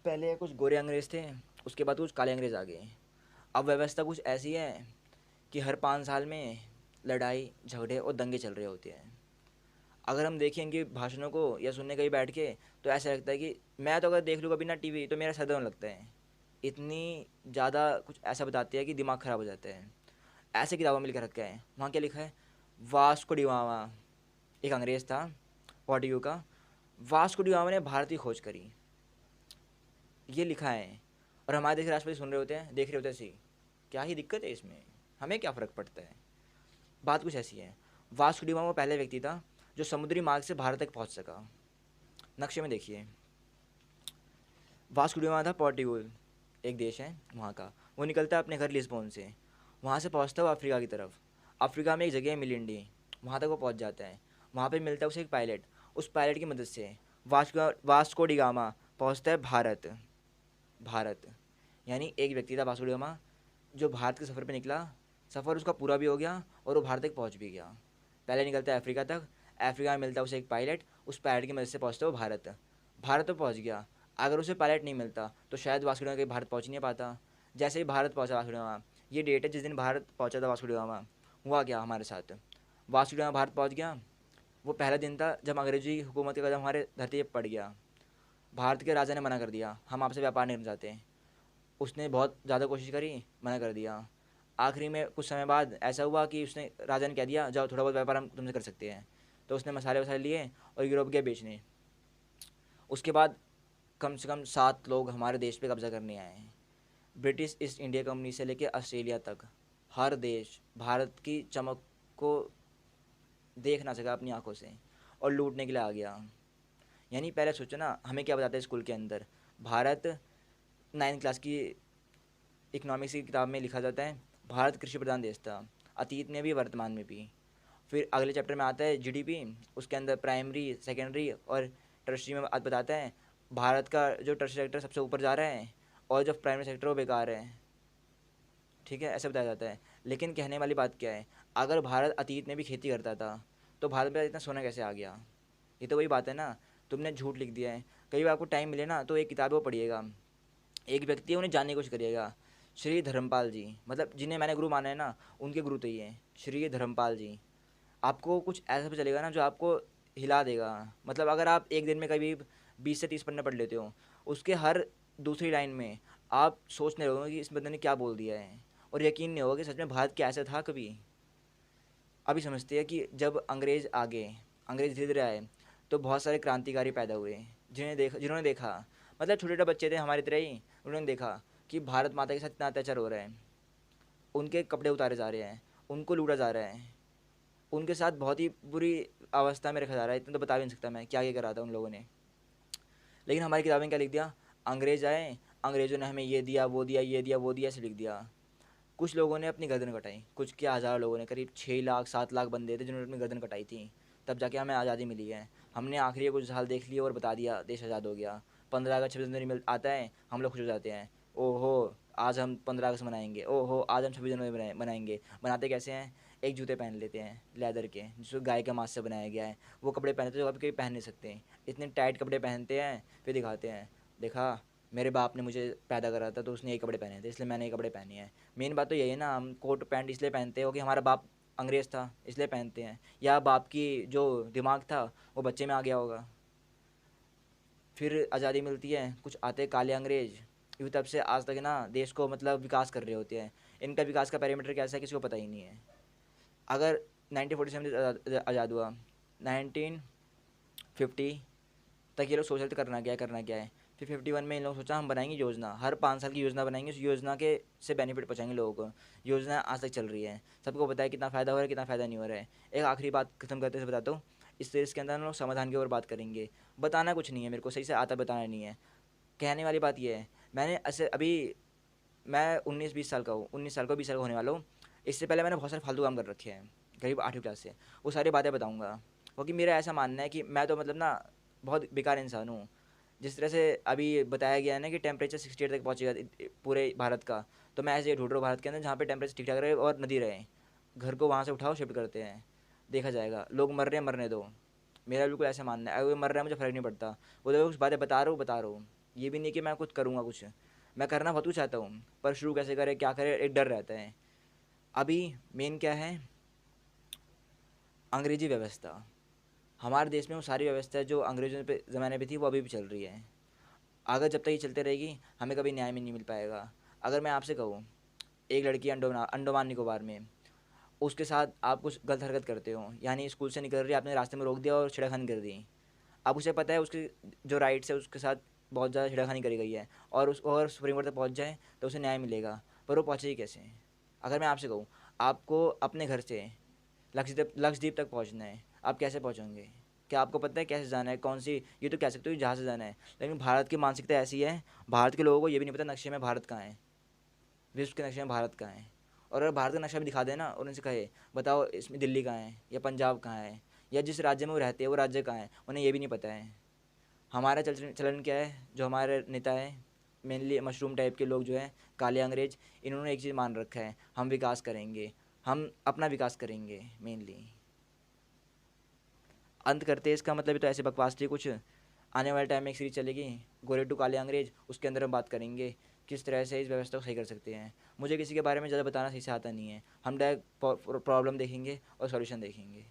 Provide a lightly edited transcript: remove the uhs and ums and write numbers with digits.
पहले कुछ गोरे अंग्रेज़ थे, उसके बाद कुछ काले अंग्रेज़ आ गए। अब व्यवस्था कुछ ऐसी है कि हर 5 साल में लड़ाई, झगड़े और दंगे चल रहे होते हैं। अगर हम देखें इनके भाषणों को या सुनने कहीं बैठ के, तो ऐसा लगता है कि मैं तो अगर देख लूँ कभी ना टीवी, तो मेरा सर दर्द होने लगता है। इतनी ज़्यादा कुछ ऐसा बताती है कि दिमाग ख़राब हो जाता है। ऐसे किताबों में लिखा रखा है, वहाँ क्या लिखा है, वास्को डिगामा एक अंग्रेज़ था, पोर्टुगीज का। वास्को डिगामा ने भारत की खोज करी, ये लिखा है। और हमारे देश के राष्ट्रपति सुन रहे होते हैं, देख रहे होते हैं ऐसे ही, क्या ही दिक्कत है इसमें, हमें क्या फ़र्क पड़ता है। बात कुछ ऐसी है। वास्को डिगामा वो पहले व्यक्ति था जो समुद्री मार्ग से भारत तक पहुंच सका। नक्शे में देखिए, वास्को डिगामा था पोर्टुगल, एक देश है वहाँ का। वो निकलता है अपने घर लिस्बोन से, वहाँ से पहुँचता है वो अफ्रीका की तरफ। अफ्रीका में एक जगह है मिलिंडी, वहाँ तक वो पहुँच जाता है। वहाँ पे मिलता है उसे एक पायलट, उस पायलट की मदद से वास्को डिगामा पहुँचता है भारत। भारत यानी एक व्यक्ति था वास्को डिगामा जो भारत के सफ़र पे निकला। सफ़र उसका पूरा भी हो गया और वो भारत तक पहुँच भी गया। पहले निकलता है अफ्रीका तक, अफ्रीका में मिलता है उसे एक पायलट, उस पायलट की मदद से पहुँचता है वो भारत। भारत तो पहुँच गया। अगर उसे पायलट नहीं मिलता तो शायद वास्को डिगामा कहीं भारत पहुँच नहीं पाता। जैसे ही भारत पहुँचा वास्को डिगामा, ये डेट है जिस दिन भारत पहुँचा था वास्को डिगामा। हुआ क्या हमारे साथ, वास्को डिगामा भारत पहुँच गया। वो पहला दिन था जब अंग्रेजी हुकूमत का कदम हमारे धरती पर पड़ गया। भारत के राजा ने मना कर दिया, हम आपसे व्यापार नहीं करना चाहते। उसने बहुत ज़्यादा कोशिश करी, मना कर दिया। आखिरी में कुछ समय बाद ऐसा हुआ कि उसने राजा ने कह दिया, जाओ थोड़ा बहुत व्यापार हम तुमसे कर सकते हैं। तो उसने मसाले वसाले लिए और यूरोप गया बेचने। उसके बाद कम से कम 7 लोग हमारे देश पे कब्ज़ा करने आए हैं। ब्रिटिश ईस्ट इंडिया कंपनी से लेकर ऑस्ट्रेलिया तक, हर देश भारत की चमक को देख ना सका अपनी आंखों से और लूटने के लिए आ गया। यानी पहले सोचो ना, हमें क्या बताते हैं स्कूल के अंदर, भारत 9th क्लास की इकोनॉमिक्स की किताब में लिखा जाता है भारत कृषि प्रधान देश था, अतीत में भी वर्तमान में भी। फिर अगले चैप्टर में आता है जीडीपी, उसके अंदर प्राइमरी सेकेंडरी और टर्शरी में बताता है भारत का जो टर्शरी सेक्टर सबसे ऊपर जा रहा है और जो प्राइमरी सेक्टर वो बेकार है। ठीक है, ऐसा बताया जाता है। लेकिन कहने वाली बात क्या है, अगर भारत अतीत में भी खेती करता था तो भारत में इतना सोना कैसे आ गया। ये तो वही बात है ना, तुमने झूठ लिख दिया है। कई बार आपको टाइम मिले ना तो एक किताब वो पढ़िएगा, एक व्यक्ति है उन्हें जानने की कोशिश करिएगा, श्री धर्मपाल जी, मतलब जिन्हें मैंने गुरु माना है ना, उनके गुरु तो ये हैं श्री धर्मपाल जी। आपको कुछ ऐसा भी चलेगा ना जो आपको हिला देगा। मतलब अगर आप एक दिन में कभी 20 से 30 पन्ने पढ़ लेते हो, उसके हर दूसरी लाइन में आप सोचने लगोगे कि इस बंदे ने क्या बोल दिया है, और यकीन नहीं होगा कि सच में भारत क्या ऐसा था कभी। अभी समझते हैं कि जब अंग्रेज़ आ गए, अंग्रेज़ धीरे धीरे आए, तो बहुत सारे क्रांतिकारी पैदा हुए जिन्होंने देखा, मतलब छोटे छोटे बच्चे थे हमारी तरह ही, उन्होंने देखा कि भारत माता के साथ इतना अत्याचार हो रहा है, उनके कपड़े उतारे जा रहे हैं, उनको लूटा जा रहा है, उनके साथ बहुत ही बुरी अवस्था में रखा जा रहा है। इतना तो बता भी नहीं सकता मैं क्या क्या करा था उन लोगों ने। लेकिन हमारी किताबें क्या लिख दिया, अंग्रेज़ आए, अंग्रेज़ों ने हमें ये दिया वो दिया ये दिया वो दिया, ऐसे लिख दिया। कुछ लोगों ने अपनी गर्दन कटाई, कुछ क्या हज़ार लोगों ने, करीब 6 लाख 7 लाख बंदे थे जिन्होंने अपनी गर्दन कटाई थी, तब जाके हमें आज़ादी मिली है। हमने आखिरी कुछ साल देख लिए और बता दिया देश आज़ाद हो गया। 15 अगस्त 26 जनवरी मिल आता है, हम लोग खुश हो जाते हैं, ओहो आज हम 15 अगस्त मनाएंगे, ओहो आज हम 26 जनवरी मनाएंगे। बनाते कैसे हैं, एक जूते पहन लेते हैं लेदर के जिसको गाय के मांस से बनाया गया है, वो कपड़े पहनते हैं जो अभी कभी पहन नहीं सकते, इतने टाइट कपड़े पहनते हैं, फिर दिखाते हैं, देखा मेरे बाप ने मुझे पैदा करा था तो उसने ये कपड़े पहने थे इसलिए मैंने ये कपड़े पहने हैं। मेन बात तो यही है ना, हम कोट पैंट इसलिए पहनते हो कि हमारा बाप अंग्रेज़ था इसलिए पहनते हैं, या बाप की जो दिमाग था वो बच्चे में आ गया होगा। फिर आज़ादी मिलती है, कुछ आते काले अंग्रेज, यूँ तब से आज तक ना देश को मतलब विकास कर रहे होते हैं। इनका विकास का पैरामीटर कैसा है किसी को पता ही नहीं है। अगर 1947 से आज़ाद हुआ, 1950 तक ये लोग सोच रहे थे करना क्या है। फिर 51 में इन लोगों ने सोचा हम बनाएंगे योजना, हर 5 साल की योजना बनाएंगे, उस योजना के से बेनिफिट पहुंचाएंगे लोगों को। योजना आज तक चल रही है, सबको पता है कितना फ़ायदा हो रहा है कितना फ़ायदा नहीं हो रहा है। एक आखिरी बात खत्म करते से बताता हूँ, इस सीरीज़ के अंदर हम लोग समाधान के ऊपर बात करेंगे। बताना कुछ नहीं है, मेरे को सही से आता बताना नहीं है। कहने वाली बात यह है, मैंने ऐसे अभी मैं 19-20 साल का हूँ, 19 साल का 20 साल का होने वाला हूँ। इससे पहले मैंने बहुत सारे फालतू काम कर रखे हैं करीब 8वीं क्लास से, वो सारी बातें बताऊँगा। क्योंकि मेरा ऐसा मानना है कि मैं तो मतलब ना बहुत बेकार इंसान हूँ। जिस तरह से अभी बताया गया है ना कि टेम्परेचर 68 तक पहुँचेगा पूरे भारत का, तो मैं ऐसे ही ढूंढ रहा हूँ भारत के अंदर जहाँ पे टेम्परेचर ठीक ठाक रहे और नदी रहे। घर को वहाँ से उठाओ शिफ्ट करते हैं, देखा जाएगा। लोग मर रहे हैं मरने दो, मेरा बिल्कुल ऐसा मानना है। अगर कोई मर रहा है मुझे फ़र्क नहीं पड़ता, वो तो कुछ बातें बता रहा हूँ बता रहा हूँ। ये भी नहीं कि मैं कुछ करूँगा कुछ, मैं करना बहुत कुछ चाहता हूँ, पर शुरू कैसे करें, क्या करें, एक डर रहता है। अभी मेन क्या है, अंग्रेजी व्यवस्था। हमारे देश में वो सारी व्यवस्था जो अंग्रेज़ों पे ज़माने पे थी वो अभी भी चल रही है। अगर जब तक ये चलते रहेगी हमें कभी न्याय में नहीं मिल पाएगा। अगर मैं आपसे कहूँ, एक लड़की अंडमान निकोबार में, उसके साथ आप कुछ गलत हरकत करते हो, यानी स्कूल से निकल रही है, आपने रास्ते में रोक दिया और छेड़खानी कर दी। अब उसे पता है उसके जो राइट्स है उसके साथ बहुत ज़्यादा छेड़खानी करी गई है, और उस और सुप्रीम कोर्ट तक पहुंच जाए तो उसे न्याय मिलेगा, पर वो पहुंचेगी कैसे? अगर मैं आपसे कहूँ, आपको अपने घर से लक्षद्वीप तक पहुंचना है, आप कैसे पहुंचोगे? क्या आपको पता है कैसे जाना है, कौन सी, ये तो कह सकते हो जहाँ से जाना है, लेकिन भारत की मानसिकता ऐसी है, भारत के लोगों को ये भी नहीं पता नक्शे में भारत कहाँ है, विश्व के नक्शे में भारत कहाँ है। और अगर भारत का नक्शा भी दिखा देना और उनसे कहे बताओ इसमें दिल्ली कहाँ है या पंजाब कहाँ है या जिस राज्य में वो रहते हैं वो राज्य कहाँ है, उन्हें ये भी नहीं पता है। हमारा चलन चलन क्या है, जो हमारे नेता है, मेनली मशरूम टाइप के लोग जो हैं, काले अंग्रेज, इन्होंने एक चीज़ मान रखा है, हम विकास करेंगे, हम अपना विकास करेंगे मेनली। अंत करते हैं इसका मतलब, तो ऐसे बकवास थी कुछ। आने वाले टाइम में एक सीरीज चलेगी, गोरे टू काले अंग्रेज, उसके अंदर हम बात करेंगे किस तरह से इस व्यवस्था को सही कर सकते हैं। मुझे किसी के बारे में ज़्यादा बताना सही से आता नहीं है, हम डायरेक्ट प्रॉब्लम देखेंगे और सॉल्यूशन देखेंगे।